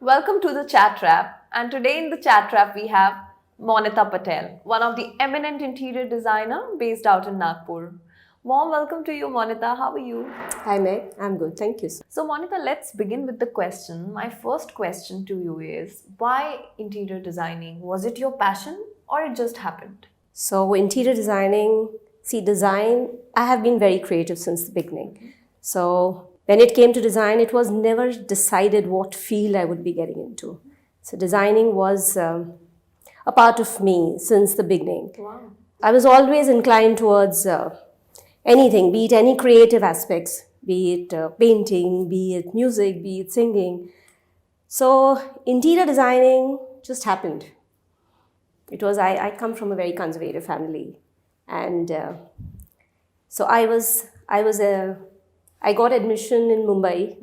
Welcome to the Chat Trap. And today in the Chat Trap, we have Monita Patel, one of the eminent interior designer based out in Nagpur. Warm welcome to you, Monita. How are you? Hi, Meg. I'm good. Thank you. So, Monita, let's begin with the question. My first question to you is why interior designing? Was it your passion or it just happened? So, interior designing, design, I have been very creative since the beginning. So, when it came to design, it was never decided what field I would be getting into. So, designing was a part of me since the beginning. Wow. I was always inclined towards anything, be it any creative aspects, be it painting, be it music, be it singing. So, interior designing just happened. It was, I come from a very conservative family. And so I got admission in Mumbai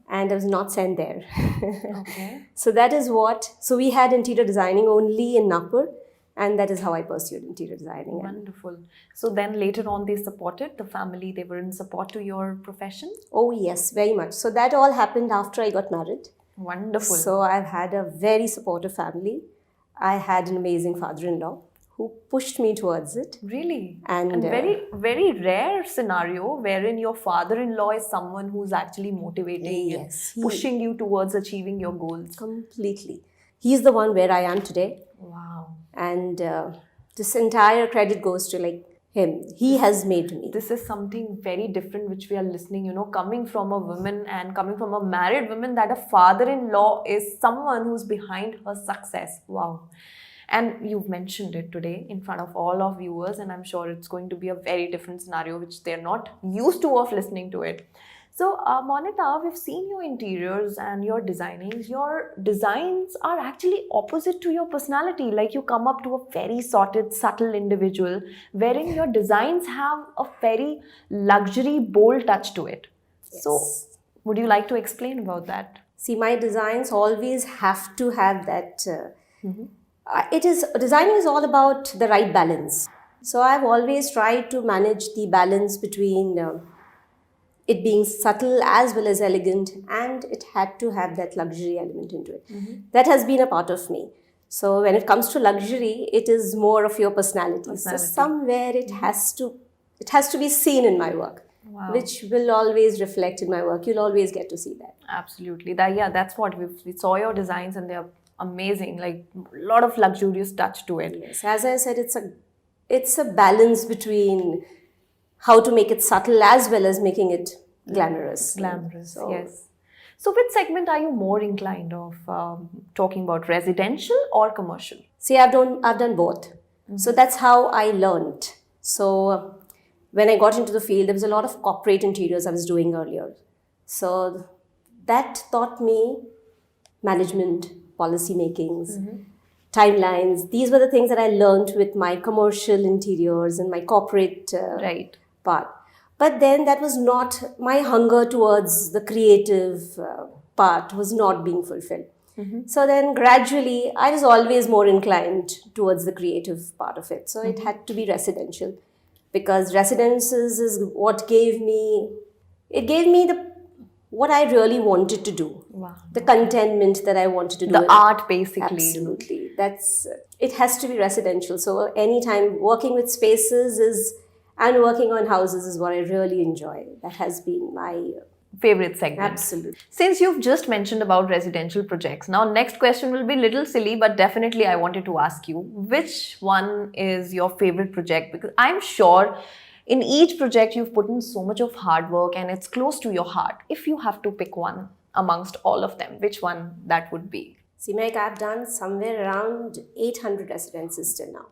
and I was not sent there. Okay. So that is so we had interior designing only in Nagpur, and that is how I pursued interior designing. Wonderful. So then later on, they supported the family, they were in support to your profession? Oh, yes, very much. So that all happened after I got married. Wonderful. So I've had a very supportive family. I had an amazing father-in-law who pushed me towards it. Really? And very, very rare scenario wherein your father-in-law is someone who's actually motivating Yes, and pushing you towards achieving your goals. Completely. He's the one where I am today. Wow. And this entire credit goes to him. He has made me. This is something very different which we are listening, coming from a woman and coming from a married woman, that a father-in-law is someone who's behind her success. Wow. And you've mentioned it today in front of all of viewers, and I'm sure it's going to be a very different scenario which they're not used to of listening to it. So, Monita, we've seen your interiors and your designings. Your designs are actually opposite to your personality. Like you come up to a very sorted, subtle individual, wherein your designs have a very luxury, bold touch to it. Yes. So, would you like to explain about that? See, my designs always have to have that. Designing is all about the right balance. So I've always tried to manage the balance between it being subtle as well as elegant, and it had to have that luxury element into it. That has been a part of me. So when it comes to luxury, it is more of your personality. So somewhere it has to be seen in my work. Wow. Which will always reflect in my work. You'll always get to see that. Absolutely. That's what we saw your designs, and they're amazing. Like a lot of luxurious touch to it. Yes, as I said, it's a balance between how to make it subtle as well as making it glamorous. Yes. So which segment are you more inclined of talking about, residential or commercial? See, I've done both. So that's how I learned. So when I got into the field, there was a lot of corporate interiors I was doing earlier. So that taught me management, policy makings, timelines. These were the things that I learned with my commercial interiors and my corporate part. But then that was not, my hunger towards the creative part was not being fulfilled. So then gradually, I was always more inclined towards the creative part of it. So it had to be residential, because residences is what gave me what I really wanted to do. Wow. The contentment that I wanted to do. The art, basically. Absolutely. It has to be residential. So anytime working with spaces and working on houses is what I really enjoy. That has been my favorite segment. Absolutely. Since you've just mentioned about residential projects, now next question will be a little silly, but definitely I wanted to ask you, which one is your favorite project? Because I'm sure in each project you've put in so much of hard work and it's close to your heart. If you have to pick one amongst all of them, which one that would be? See, Meg, I've done somewhere around 800 residences till now.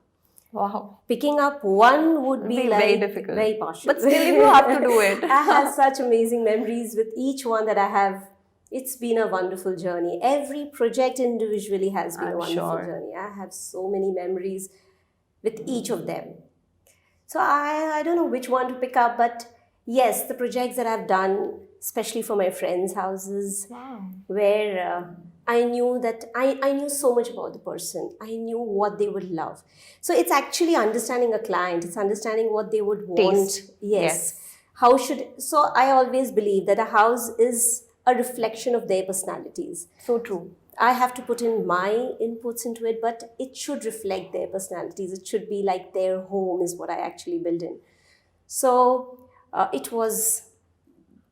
Wow. Picking up one would be very difficult. Very partial. But still you have to do it. I have such amazing memories with each one that I have. It's been a wonderful journey. Every project individually has been a wonderful journey. I have so many memories with each of them. So I don't know which one to pick up, but yes, the projects that I've done, especially for my friends' houses, where I knew that I knew so much about the person. I knew what they would love. So it's actually understanding a client. It's understanding what they would want. Taste. Yes. So I always believe that a house is a reflection of their personalities. So true. I have to put in my inputs into it, but it should reflect their personalities. It should be like their home is what I actually build in. So it was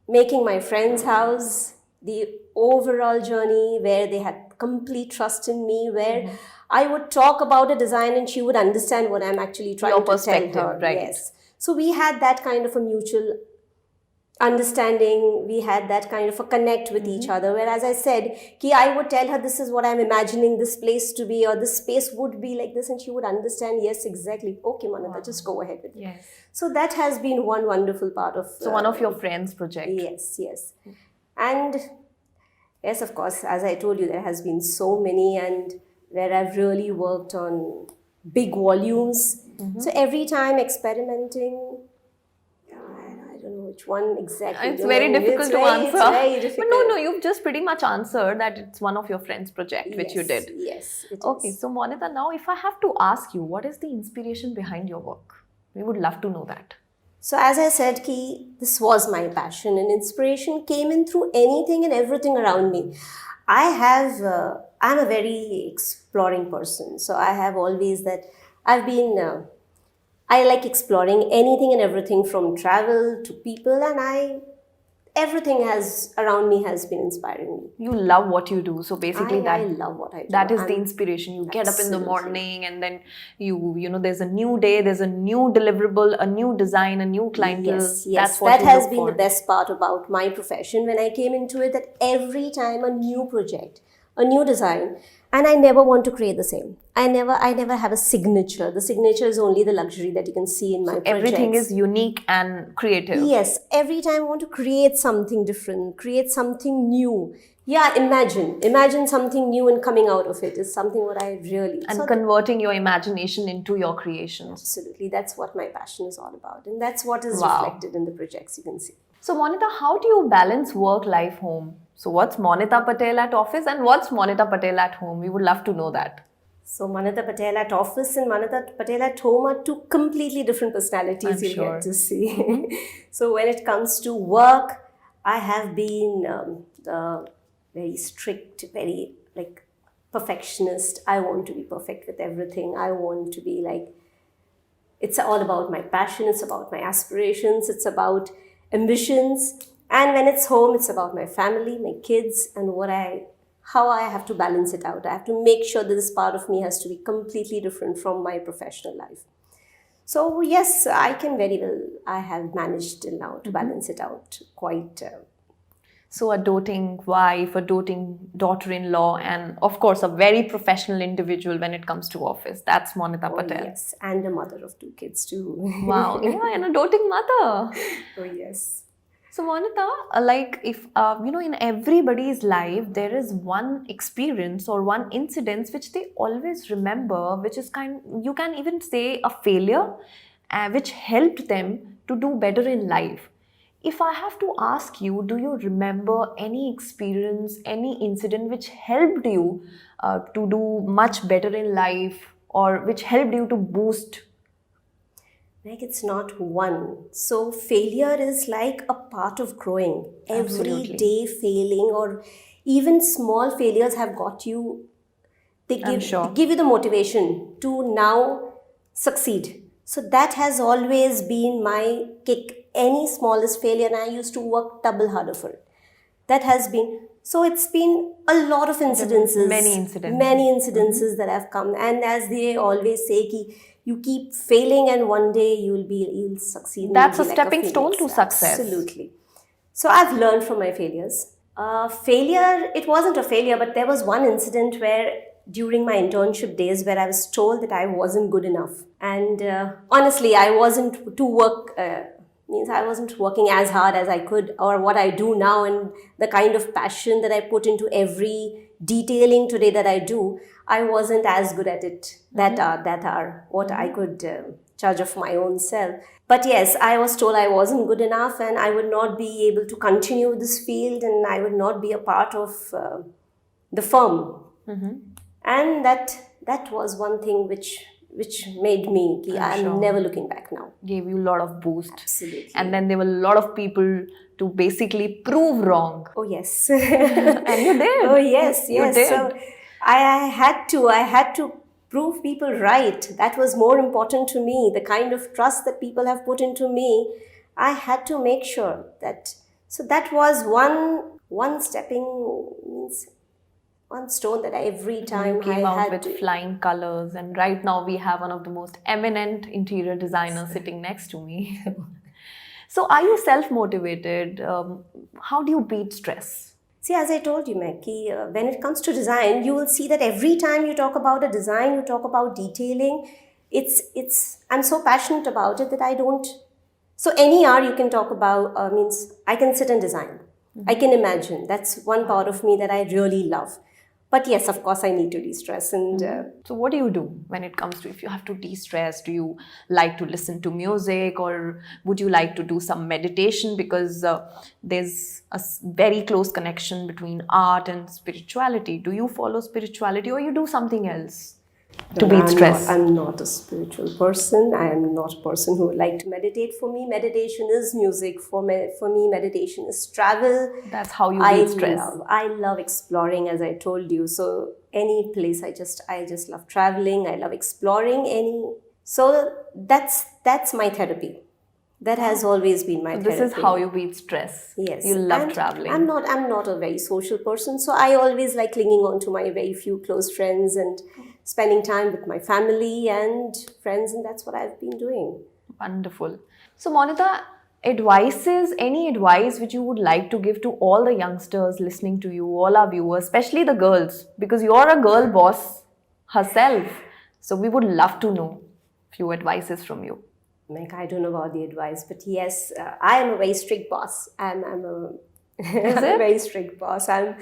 making my friend's house, the overall journey where they had complete trust in me, where I would talk about a design and she would understand what I'm actually trying Your to tell perspective, her. right. Yes. So we had that kind of a mutual understanding, we had that kind of a connect with each other, where, as I said, I would tell her this is what I'm imagining this place to be, or this space would be like this, and she would understand, yes, exactly, okay Manata, just go ahead with it. Yes. So that has been one wonderful part of So one of your friends' project. yes. And yes, of course, as I told you, there has been so many, and where I've really worked on big volumes. So every time experimenting, I don't know which one exactly. It's very difficult to answer. It's very difficult. But no, you've just pretty much answered that it's one of your friends' project which you did. Yes, it Okay, is. so Monita, now if I have to ask you, what is the inspiration behind your work? We would love to know that. So as I said, this was my passion, and inspiration came in through anything and everything around me. I'm a very exploring person. So I have always I like exploring anything and everything, from travel to people, and everything around me has been inspiring me. You love what you do, so basically I love what I do. that is the inspiration. You get up in the Absolutely. morning and then you know there's a new day, there's a new deliverable, a new design, a new clientele. Yes. That's what That you has look been for. the best part about my profession when I came into it, that every time a new project, a new design, and I never want to create the same. I never have a signature. The signature is only the luxury that you can see in my projects. Everything is unique and creative. Yes, every time I want to create something different, create something new. Yeah, imagine something new and coming out of it is something what I really... And converting your imagination into your creations. Absolutely, that's what my passion is all about. And that's what is Wow. reflected in the projects you can see. So Monita, how do you balance work, life, home? So what's Monita Patel at office and what's Monita Patel at home? We would love to know that. So Manata Patel at office and Manata Patel at home are two completely different personalities I'm you'll sure. get to see. So when it comes to work, I have been the very strict, very perfectionist. I want to be perfect with everything. I want to be it's all about my passion, it's about my aspirations, it's about ambitions. And when it's home, it's about my family, my kids, and how I have to balance it out. I have to make sure that this part of me has to be completely different from my professional life. So yes, I have managed till now to balance it out quite. So a doting wife, a doting daughter-in-law, and of course a very professional individual when it comes to office. That's Monita Patel. Yes, and a mother of 2 kids too. Wow, yeah, and a doting mother. Oh yes. So Monita, if in everybody's life there is one experience or one incident which they always remember, which is you can even say a failure, which helped them to do better in life. If I have to ask you, do you remember any experience, any incident which helped you to do much better in life, or which helped you to boost? It's not one. So failure is like a part of growing. Absolutely. Every day failing, or even small failures have got you. They I'm sure. give you the motivation to now succeed. So that has always been my kick. Any smallest failure, and I used to work double harder for it. That has been... So it's been a lot of incidences. Many incidents. Many incidences that have come. And as they always say, you keep failing and one day you'll succeed. That's You'll a be like stepping stone to phoenix. success. Absolutely. So I've learned from my failures. Failure, it wasn't a failure, but there was one incident where during my internship days where I was told that I wasn't good enough. And honestly, I wasn't I wasn't working as hard as I could, or what I do now, and the kind of passion that I put into every detailing today that I do, I wasn't as good at it that are what I could judge of my own self. But yes, I was told I wasn't good enough and I would not be able to continue this field, and I would not be a part of the firm. And that was one thing which which made me, I'm sure. never looking back now. Gave you a lot of boost. Absolutely. And then there were a lot of people to basically prove wrong. Oh, yes. And you did. Oh, yes, You yes. did. So I had to prove people right. That was more important to me. The kind of trust that people have put into me, I had to make sure that. So that was one stone that every time You came I out had with to. flying colors, and right now we have one of the most eminent interior designers sitting next to me. So, are you self motivated? How do you beat stress? See, as I told you, Maggie, when it comes to design, you will see that every time you talk about a design, you talk about detailing. I'm so passionate about it that I don't. So any art you can talk about means I can sit and design. I can imagine. That's one part of me that I really love. But yes, of course, I need to de-stress and. So, what do you do when it comes to if you have to de stress? Do you like to listen to music, or would you like to do some meditation? Because there's a very close connection between art and spirituality. Do you follow spirituality, or you do something else to beat stress? I'm not a spiritual person. I am not a person who would like to meditate. For me, meditation is music. For me, meditation is travel. That's how you beat stress. I love exploring, as I told you. So any place, I just love traveling. I love exploring any. So that's my therapy. That has always been my therapy. This is how you beat stress. Yes. You love And traveling. I'm not a very social person, so I always like clinging on to my very few close friends and spending time with my family and friends, and that's what I've been doing. Wonderful. So, Monita, any advice which you would like to give to all the youngsters listening to you, all our viewers, especially the girls, because you're a girl boss herself. So, we would love to know few advices from you. Like, I don't know about the advice, but yes, I am a very strict boss. I'm a very strict boss. I'm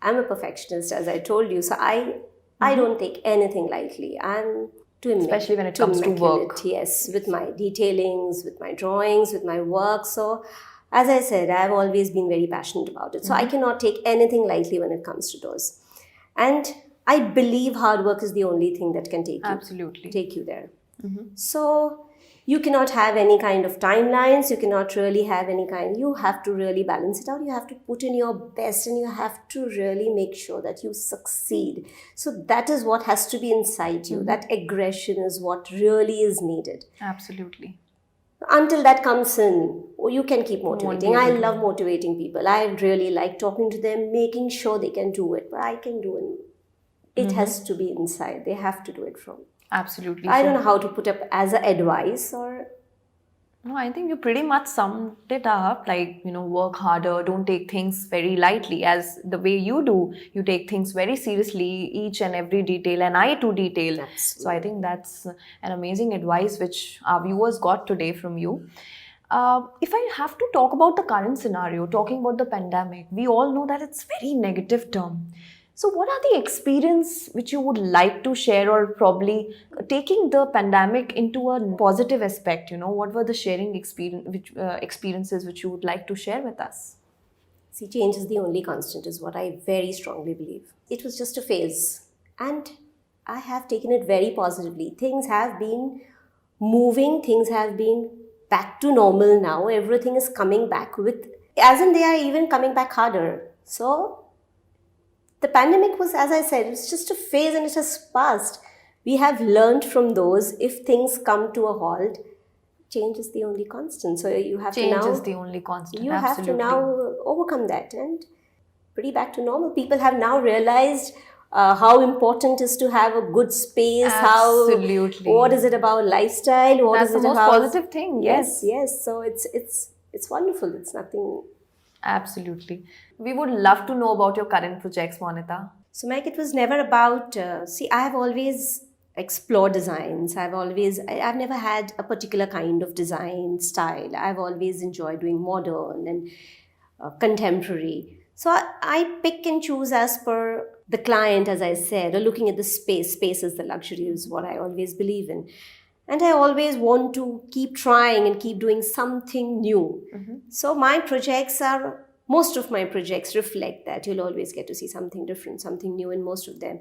a perfectionist, as I told you. So I don't take anything lightly. I'm too Especially when it comes to work. Yes, with my detailings, with my drawings, with my work. So as I said, I've always been very passionate about it. So I cannot take anything lightly when it comes to those. And I believe hard work is the only thing that can take you there. So you cannot have any kind of timelines. You cannot really have you have to really balance it out. You have to put in your best and you have to really make sure that you succeed. So that is what has to be inside you. That aggression is what really is needed. Absolutely. Until that comes in, you can keep motivating. I love motivating people. I really like talking to them, making sure they can do it. But I can do it. It has to be inside. They have to do it from. Absolutely. I don't know how to put up as an advice or. No, I think you pretty much summed it up. Like, work harder, don't take things very lightly. As the way you do, you take things very seriously, each and every detail, and eye to detail. Absolutely. So I think that's an amazing advice which our viewers got today from you. If I have to talk about the current scenario, talking about the pandemic, we all know that it's very negative term. So what are the experience which you would like to share, or probably taking the pandemic into a positive aspect? What were the sharing experiences which you would like to share with us? See, change is the only constant is what I very strongly believe. It was just a phase and I have taken it very positively. Things have been moving, things have been back to normal now. Everything is coming back as in they are even coming back harder. So the pandemic was, as I said, it's just a phase and it has passed. We have learned from those. If things come to a halt, change is the only constant. So you have to now... Change is the only constant, you have to now overcome that and pretty back to normal. People have now realized how important it is to have a good space. Absolutely. What is it about lifestyle? That's the most positive thing. Yes. So it's wonderful. It's nothing... Absolutely. We would love to know about your current projects, Monita. So, Mike, it was never about... I have always explored designs. I've never had a particular kind of design style. I've always enjoyed doing modern and contemporary. So, I pick and choose as per the client, as I said, or looking at the space. Space is the luxury, is what I always believe in. And I always want to keep trying and keep doing something new. So most of my projects reflect that. You'll always get to see something different, something new in most of them.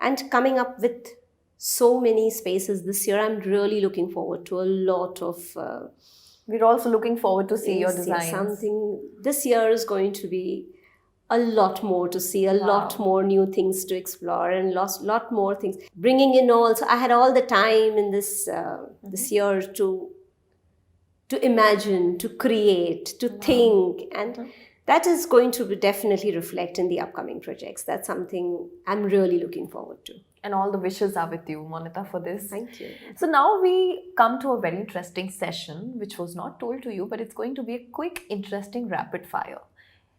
And coming up with so many spaces this year. I'm really looking forward to a lot of. We're also looking forward to see your Yes, designs. something this year is going to be a lot more to see, a lot more new things to explore, and lot more things. Bringing in also, I had all the time in this this year to imagine, to create, to think, and that is going to definitely reflect in the upcoming projects. That's something I'm really looking forward to. And all the wishes are with you, Monita, for this. Thank you. So now we come to a very interesting session, which was not told to you, but it's going to be a quick, interesting rapid fire.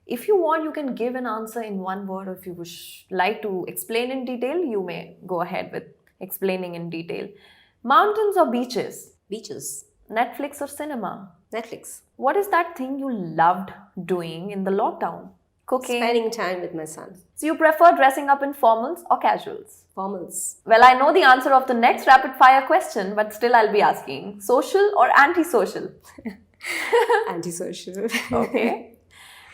If you want, you can give an answer in one word, or if you would like to explain in detail, you may go ahead with explaining in detail. Mountains or beaches? Beaches, Netflix or cinema? Netflix, What is that thing you loved doing in the lockdown? Cooking. spending time with my son. So you prefer dressing up in formals or casuals? Formals, Well, I know the answer of the next rapid fire question, but still I'll be asking. Social or anti-social? antisocial. Okay.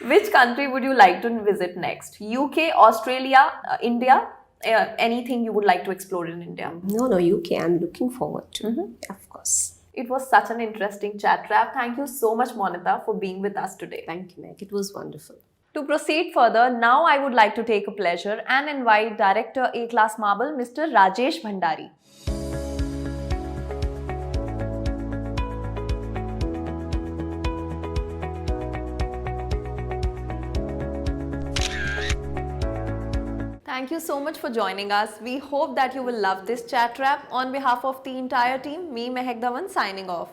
Which country would you like to visit next? UK, Australia, India? Anything you would like to explore in India? No, UK. I'm looking forward to. Of course. It was such an interesting chat wrap. Thank you so much, Monita, for being with us today. Thank you, Meg. It was wonderful. To proceed further, now I would like to take a pleasure and invite Director A-Class Marble, Mr. Rajesh Bhandari. Thank you so much for joining us. We hope that you will love this chat wrap. On behalf of the entire team, me Mehak Dhawan signing off.